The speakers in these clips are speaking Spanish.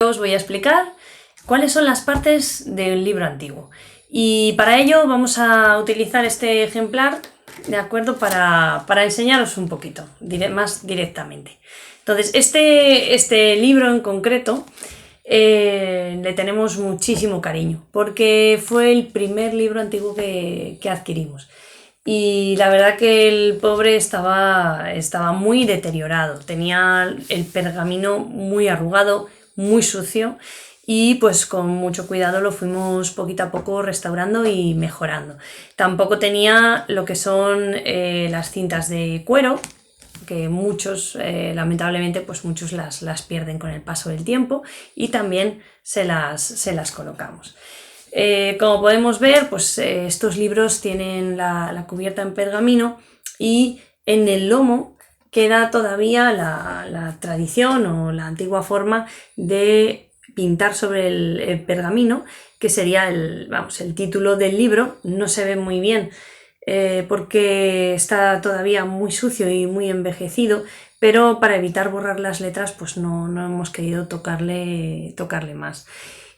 os voy a explicar cuáles son las partes de un libro antiguo. Y para ello vamos a utilizar este ejemplar, ¿de acuerdo? Para enseñaros un poquito, más directamente. Entonces, este libro en concreto le tenemos muchísimo cariño, porque fue el primer libro antiguo que adquirimos. Y la verdad que el pobre estaba muy deteriorado, tenía el pergamino muy arrugado, muy sucio, y pues con mucho cuidado lo fuimos poquito a poco restaurando y mejorando. Tampoco tenía lo que son las cintas de cuero, que muchos, lamentablemente, pues muchos las pierden con el paso del tiempo, y también se las colocamos. Como podemos ver, pues estos libros tienen la cubierta en pergamino, y en el lomo queda todavía la tradición o la antigua forma de pintar sobre el pergamino, que sería el título del libro. No se ve muy bien porque está todavía muy sucio y muy envejecido, pero para evitar borrar las letras pues no hemos querido tocarle más.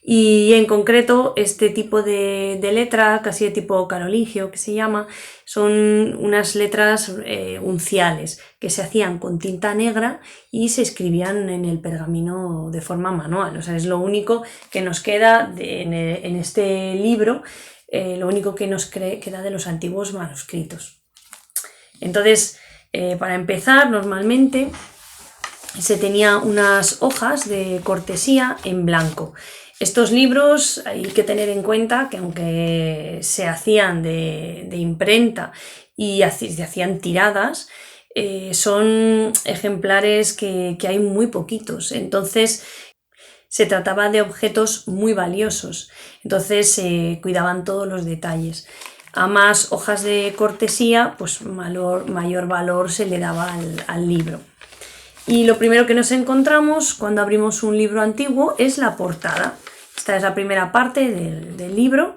Y en concreto este tipo de letra, casi de tipo carolingio que se llama, son unas letras unciales que se hacían con tinta negra y se escribían en el pergamino de forma manual. O sea, es lo único que nos queda en este libro, lo único que nos queda de los antiguos manuscritos. Entonces, para empezar, normalmente se tenía unas hojas de cortesía en blanco. Estos libros hay que tener en cuenta que aunque se hacían de imprenta y se hacían tiradas, son ejemplares que hay muy poquitos. Entonces se trataba de objetos muy valiosos, entonces se cuidaban todos los detalles. A más hojas de cortesía, pues mayor valor se le daba al libro. Y lo primero que nos encontramos cuando abrimos un libro antiguo es la portada. Esta es la primera parte del libro,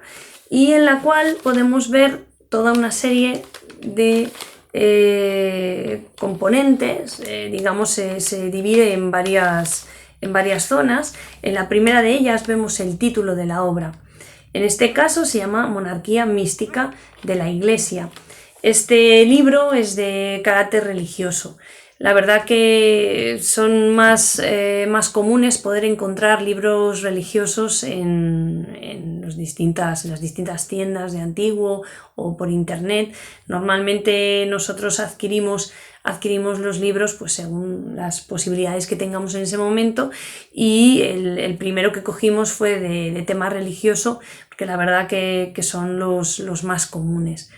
y en la cual podemos ver toda una serie de componentes. Digamos, se divide en varias zonas. En la primera de ellas vemos el título de la obra. En este caso se llama Monarquía mística de la Iglesia. Este libro es de carácter religioso. La verdad que son más comunes poder encontrar libros religiosos en las distintas tiendas de antiguo o por internet. Normalmente nosotros adquirimos los libros pues según las posibilidades que tengamos en ese momento, y el primero que cogimos fue de tema religioso, porque la verdad que son los más comunes.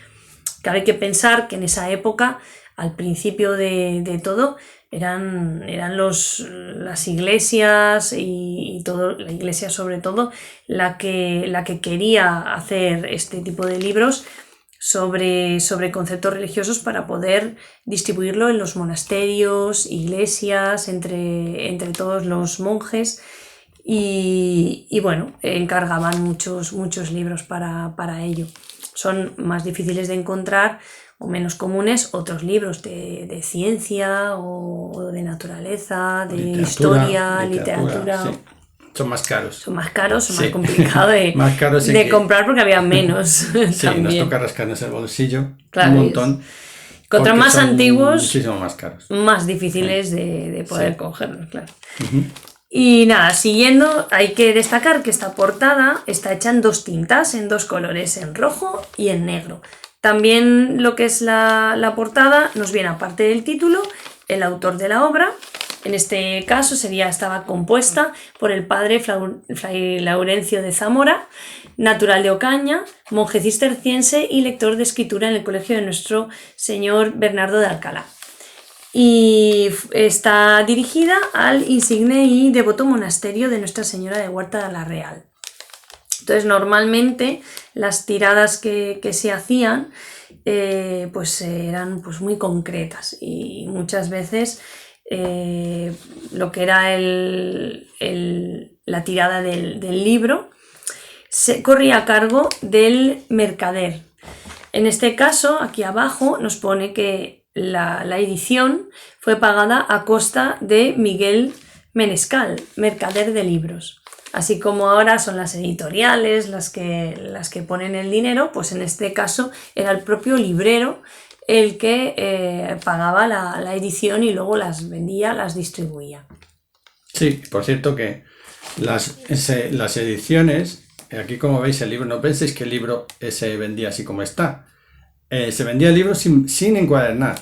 Cabe que pensar que en esa época, al principio de todo, eran las iglesias y todo, la iglesia sobre todo, la que quería hacer este tipo de libros sobre conceptos religiosos para poder distribuirlo en los monasterios, iglesias, entre todos los monjes, y bueno, encargaban muchos libros para ello. Son más difíciles de encontrar o menos comunes otros libros de ciencia o de naturaleza, de historia, literatura. Sí. Son más caros. Son más complicados de comprar porque había menos. Sí, nos toca rascarnos el bolsillo, claro, un montón. Contra más antiguos, muchísimo más caros. Más difíciles de poder cogerlos, claro. Y nada, siguiendo, hay que destacar que esta portada está hecha en dos tintas, en dos colores, en rojo y en negro. También lo que es la portada nos viene, aparte del título, el autor de la obra. En este caso estaba compuesta por el padre Fray Laurencio de Zamora, natural de Ocaña, monje cisterciense y lector de escritura en el colegio de Nuestro Señor Bernardo de Alcalá. Y está dirigida al insigne y devoto monasterio de Nuestra Señora de Huerta de la Real. Entonces, normalmente las tiradas que se hacían pues eran pues muy concretas, y muchas veces lo que era la tirada del libro se corría a cargo del mercader. En este caso, aquí abajo nos pone que la edición fue pagada a costa de Miguel menescal, mercader de libros. Así como ahora son las editoriales las que ponen el dinero, pues en este caso era el propio librero el que pagaba la edición y luego las vendía, las distribuía. Sí, por cierto que las ediciones, aquí como veis el libro, no penséis que el libro se vendía así como está. Se vendía el libro sin encuadernar.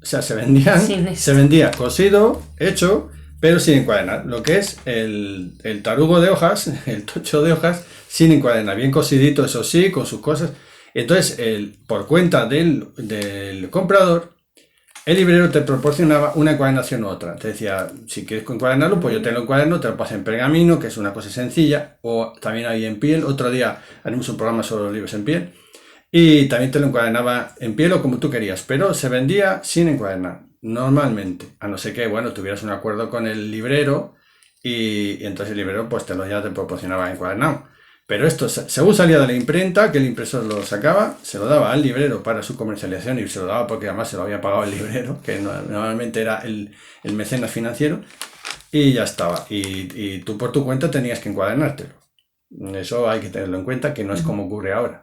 O sea, se vendía cosido, hecho, pero sin encuadernar. Lo que es el tarugo de hojas, el tocho de hojas, sin encuadernar. Bien cosidito, eso sí, con sus cosas. Entonces, por cuenta del comprador, el librero te proporcionaba una encuadernación u otra. Te decía, si quieres encuadernarlo, pues yo te lo encuaderno, te lo paso en pergamino, que es una cosa sencilla, o también hay en piel. Otro día haremos un programa sobre los libros en piel. Y también te lo encuadernaba en piel o como tú querías, pero se vendía sin encuadernar, normalmente. A no ser que, bueno, tuvieras un acuerdo con el librero y entonces el librero pues ya te proporcionaba encuadernado. Pero esto, según salía de la imprenta, que el impresor lo sacaba, se lo daba al librero para su comercialización y se lo daba porque además se lo había pagado el librero, que normalmente era el mecenas financiero, y ya estaba. Y tú por tu cuenta tenías que encuadernártelo. Eso hay que tenerlo en cuenta, que no es como ocurre ahora.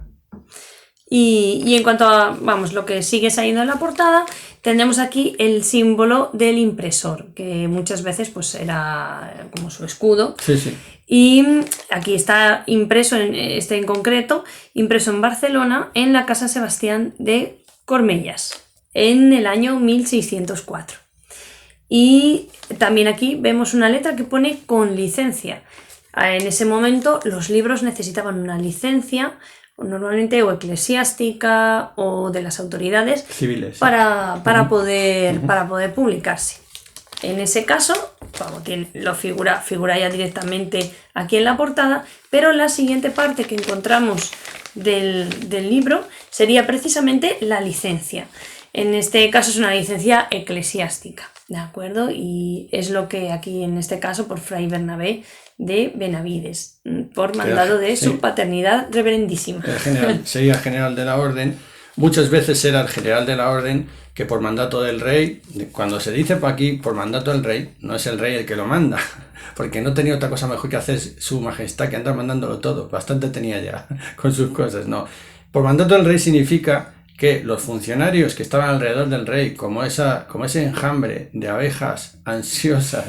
Y en cuanto a, vamos, lo que sigue saliendo en la portada, tendremos aquí el símbolo del impresor, que muchas veces pues era como su escudo. Sí, sí. Y aquí está impreso, en concreto, impreso en Barcelona, en la Casa Sebastián de Cormellas, en el año 1604. Y también aquí vemos una letra que pone con licencia. En ese momento los libros necesitaban una licencia, normalmente o eclesiástica o de las autoridades civiles, para poder publicarse. En ese caso, vamos, lo figura ya directamente aquí en la portada, pero la siguiente parte que encontramos del libro sería precisamente la licencia. En este caso es una licencia eclesiástica, ¿de acuerdo? Y es lo que aquí en este caso por Fray Bernabé de Benavides, por mandado de su paternidad reverendísima. Sería el general de la orden. Muchas veces era el general de la orden que por mandato del rey, cuando se dice por aquí por mandato del rey, no es el rey el que lo manda, porque no tenía otra cosa mejor que hacer su majestad que andar mandándolo todo, bastante tenía ya con sus cosas, no. Por mandato del rey significa que los funcionarios que estaban alrededor del rey, como ese enjambre de abejas ansiosas,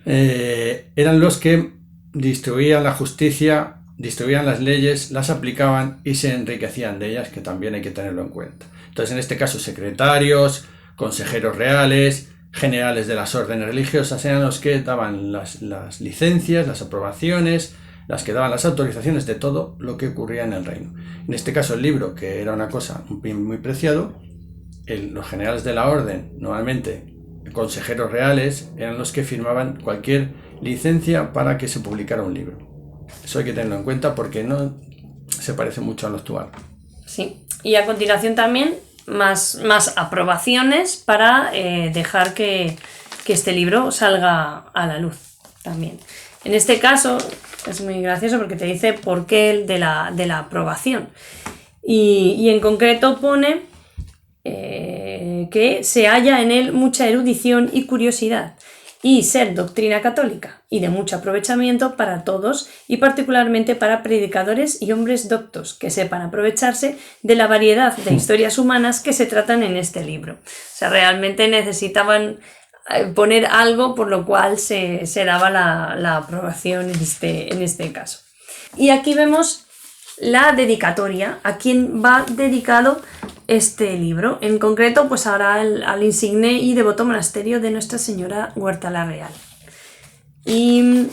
eran los que distribuían la justicia, distribuían las leyes, las aplicaban y se enriquecían de ellas, que también hay que tenerlo en cuenta. Entonces, en este caso, secretarios, consejeros reales, generales de las órdenes religiosas eran los que daban las licencias, las aprobaciones, las que daban las autorizaciones de todo lo que ocurría en el reino. En este caso, el libro, que era una cosa muy preciado, los generales de la orden, normalmente consejeros reales, eran los que firmaban cualquier licencia para que se publicara un libro. Eso hay que tenerlo en cuenta porque no se parece mucho a lo actual. Sí, y a continuación también más aprobaciones para dejar que este libro salga a la luz también. En este caso es muy gracioso porque te dice por qué el de la aprobación. Y en concreto pone que se halla en él mucha erudición y curiosidad, y ser doctrina católica y de mucho aprovechamiento para todos y particularmente para predicadores y hombres doctos que sepan aprovecharse de la variedad de historias humanas que se tratan en este libro. O sea, realmente necesitaban poner algo por lo cual se daba la aprobación en este caso. Y aquí vemos la dedicatoria, a quien va dedicado este libro, en concreto pues ahora al insigne y devoto monasterio de Nuestra Señora Huerta la Real. Y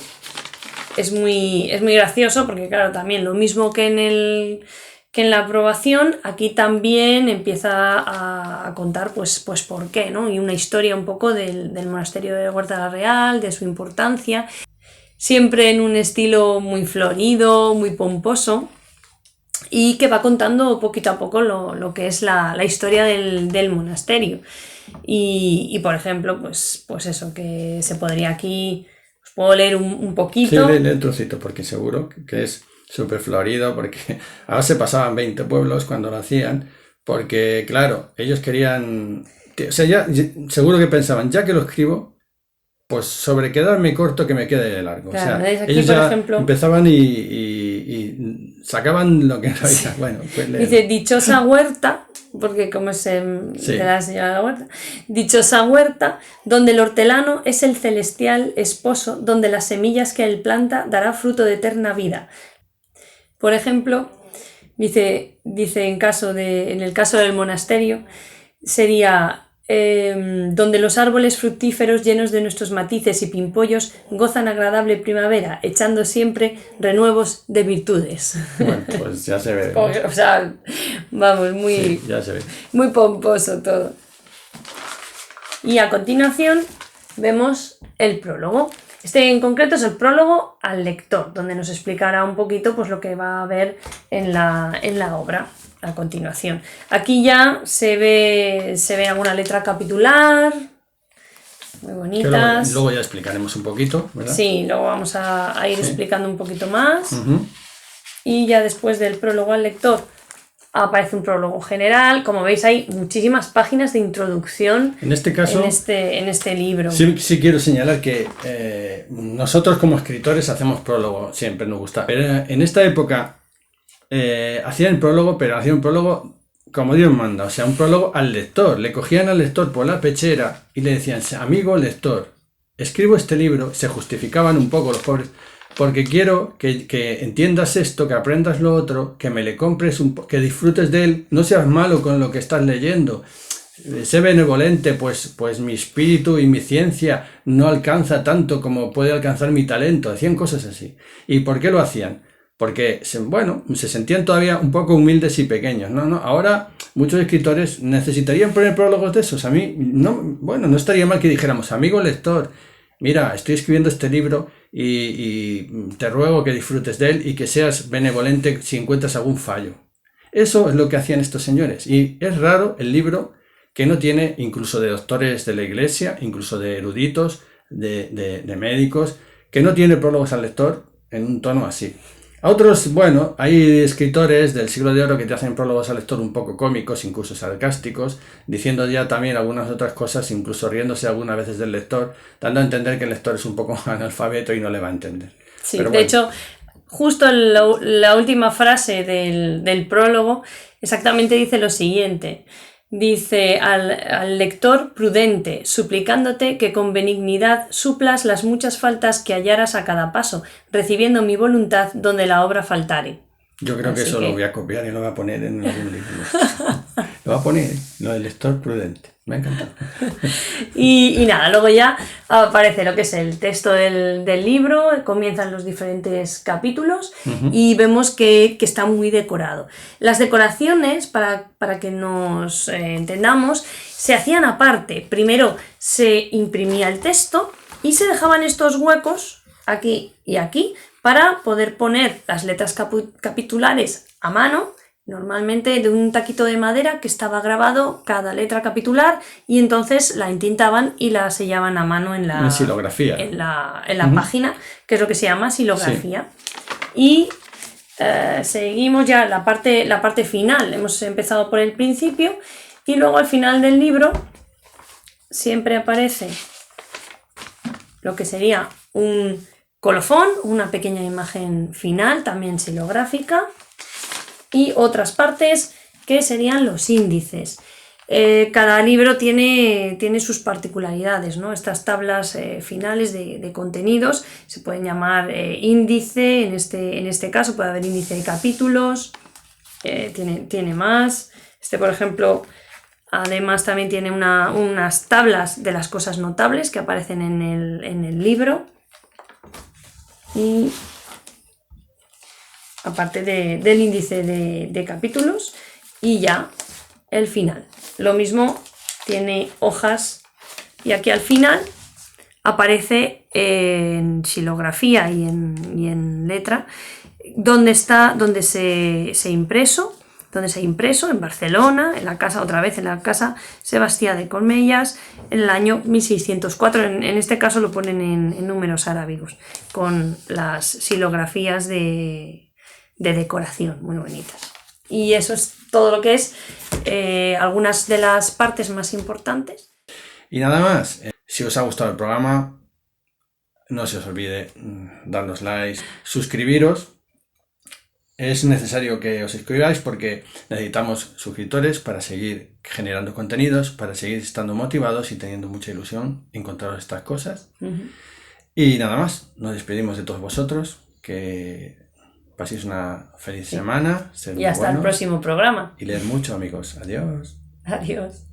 es muy gracioso porque claro, también lo mismo que en la aprobación, aquí también empieza a contar pues por qué, ¿no? Y una historia un poco del monasterio de Huerta la Real, de su importancia, siempre en un estilo muy florido, muy pomposo, y que va contando poquito a poco lo que es la historia del monasterio. Y por ejemplo, pues eso, que se podría aquí, os puedo leer un poquito. Sí, lee el trocito, porque seguro que es súper florido, porque ahora se pasaban 20 pueblos cuando lo hacían, porque claro, ellos querían, o sea, ya seguro que pensaban, ya que lo escribo, pues sobre quedarme corto que me quede largo. Claro, o sea, ¿veis? Aquí, ellos por ya ejemplo, empezaban y sacaban lo que no había. Bueno, pues dice dichosa huerta, porque como es Sí. de la señora de la huerta, dichosa huerta, donde el hortelano es el celestial esposo, donde las semillas que él planta dará fruto de eterna vida. Por ejemplo, dice en el caso del monasterio, sería donde los árboles fructíferos llenos de nuestros matices y pimpollos gozan agradable primavera, echando siempre renuevos de virtudes. Bueno, pues ya se ve. O sea, vamos, Sí, ya se ve. muy pomposo todo. Y a continuación vemos el prólogo. Este en concreto es el prólogo al lector, donde nos explicará un poquito pues, lo que va a ver en la obra a continuación. Aquí ya se ve alguna letra capitular, muy bonitas. Luego ya explicaremos un poquito, ¿verdad? Sí, luego vamos a ir explicando un poquito más. Uh-huh. Y ya después del prólogo al lector aparece un prólogo general. Como veis, hay muchísimas páginas de introducción En este caso, en este libro. Sí quiero señalar que nosotros como escritores hacemos prólogo, siempre nos gusta. Pero en esta época hacían el prólogo, pero hacían un prólogo como Dios manda, o sea, un prólogo al lector. Le cogían al lector por la pechera y le decían, amigo lector, escribo este libro, se justificaban un poco los pobres, porque quiero que entiendas esto, que aprendas lo otro, que me le compres, que disfrutes de él, no seas malo con lo que estás leyendo. Sé benevolente, pues mi espíritu y mi ciencia no alcanza tanto como puede alcanzar mi talento. Hacían cosas así. ¿Y por qué lo hacían? Porque, se sentían todavía un poco humildes y pequeños. No, ahora muchos escritores necesitarían poner prólogos de esos. A mí, no estaría mal que dijéramos, amigo lector, mira, estoy escribiendo este libro y te ruego que disfrutes de él y que seas benevolente si encuentras algún fallo. Eso es lo que hacían estos señores. Y es raro el libro que no tiene, incluso de doctores de la iglesia, incluso de eruditos, de médicos, que no tiene prólogos al lector en un tono así. A otros, hay escritores del siglo de oro que te hacen prólogos al lector un poco cómicos, incluso sarcásticos, diciendo ya también algunas otras cosas, incluso riéndose algunas veces del lector, dando a entender que el lector es un poco analfabeto y no le va a entender. Sí, pero de hecho, justo en la última frase del prólogo exactamente dice lo siguiente. Dice al lector prudente, suplicándote que con benignidad suplas las muchas faltas que hallaras a cada paso, recibiendo mi voluntad donde la obra faltare. Yo creo que eso lo voy a copiar y lo voy a poner en algún libro. Lo voy a poner, lo del lector prudente. Me ha encantado. Y nada, luego ya aparece lo que es el texto del libro, comienzan los diferentes capítulos y vemos que está muy decorado. Las decoraciones, para que nos entendamos, se hacían aparte. Primero se imprimía el texto y se dejaban estos huecos aquí y aquí para poder poner las letras capitulares a mano, normalmente de un taquito de madera que estaba grabado cada letra capitular y entonces la entintaban y la sellaban a mano en la silografía. En la página, que es lo que se llama silografía. Sí. Y seguimos ya la parte final. Hemos empezado por el principio y luego al final del libro siempre aparece lo que sería un colofón, una pequeña imagen final, también silográfica, y otras partes que serían los índices. Cada libro tiene sus particularidades, ¿no? Estas tablas finales de contenidos se pueden llamar índice, en este caso puede haber índice de capítulos, tiene más. Por ejemplo, además también tiene unas tablas de las cosas notables que aparecen en el libro. Y aparte del índice de capítulos y ya el final. Lo mismo tiene hojas y aquí al final aparece en silografía y en letra donde se ha impreso en Barcelona, en la casa Sebastià de Cormellas, en el año 1604. En este caso lo ponen en números arábigos, con las silografías de decoración muy bonitas. Y eso es todo lo que es algunas de las partes más importantes. Y nada más, si os ha gustado el programa, no se os olvide darnos likes, suscribiros. Es necesario que os suscribáis porque necesitamos suscriptores para seguir generando contenidos, para seguir estando motivados y teniendo mucha ilusión en encontrar estas cosas. Y nada más, nos despedimos de todos vosotros, que paséis una feliz semana. Y hasta el próximo programa. Y leer mucho, amigos. Adiós. Adiós.